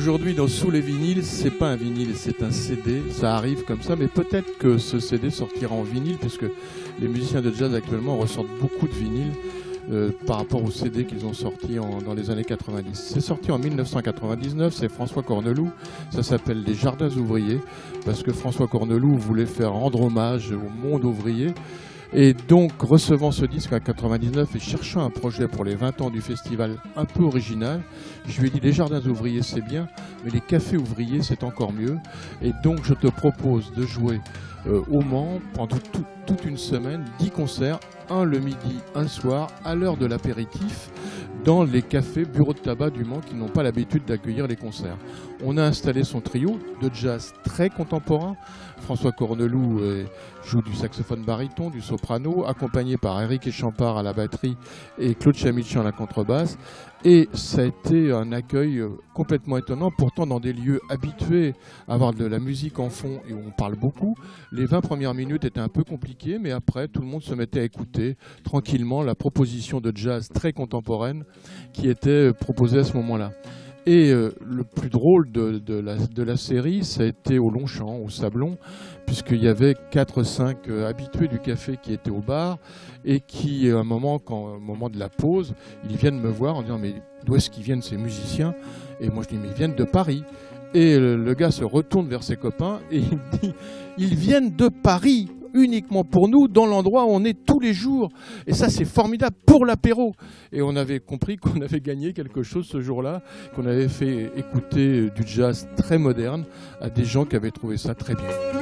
Aujourd'hui, dans Sous les vinyles, c'est pas un vinyle, c'est un CD. Ça arrive comme ça, mais peut-être que ce CD sortira en vinyle, puisque les musiciens de jazz actuellement ressortent beaucoup de vinyles par rapport aux CD qu'ils ont sortis dans les années 90. C'est sorti en 1999, c'est François Corneloup. Ça s'appelle Les Jardins ouvriers, parce que François Corneloup voulait faire rendre hommage au monde ouvrier. Et donc, recevant ce disque en 99 et cherchant un projet pour les 20 ans du festival un peu original, je lui ai dit les jardins ouvriers c'est bien, mais les cafés ouvriers c'est encore mieux. Et donc, je te propose de jouer au Mans pendant toute une semaine, 10 concerts, un le midi, un le soir, à l'heure de l'apéritif, dans les cafés, bureaux de tabac du Mans qui n'ont pas l'habitude d'accueillir les concerts. On a installé son trio de jazz très contemporain. François Corneloup joue du saxophone baryton, du soprano, accompagné par Eric Echampard à la batterie et Claude Chamichian à la contrebasse. Et ça a été un accueil complètement étonnant, pourtant dans des lieux habitués à avoir de la musique en fond et où on parle beaucoup. Les 20 premières minutes étaient un peu compliquées, mais après tout le monde se mettait à écouter tranquillement la proposition de jazz très contemporaine qui était proposée à ce moment-là. Et le plus drôle de la série, ça a été au Longchamp, au Sablon, puisqu'il y avait 4-5 habitués du café qui étaient au bar et qui, au moment de la pause, ils viennent me voir en disant « Mais d'où est-ce qu'ils viennent ces musiciens ?» Et moi je dis « Mais ils viennent de Paris !» Et le gars se retourne vers ses copains et il dit « Ils viennent de Paris !» uniquement pour nous, dans l'endroit où on est tous les jours. Et ça, c'est formidable pour l'apéro. Et on avait compris qu'on avait gagné quelque chose ce jour-là, qu'on avait fait écouter du jazz très moderne à des gens qui avaient trouvé ça très bien.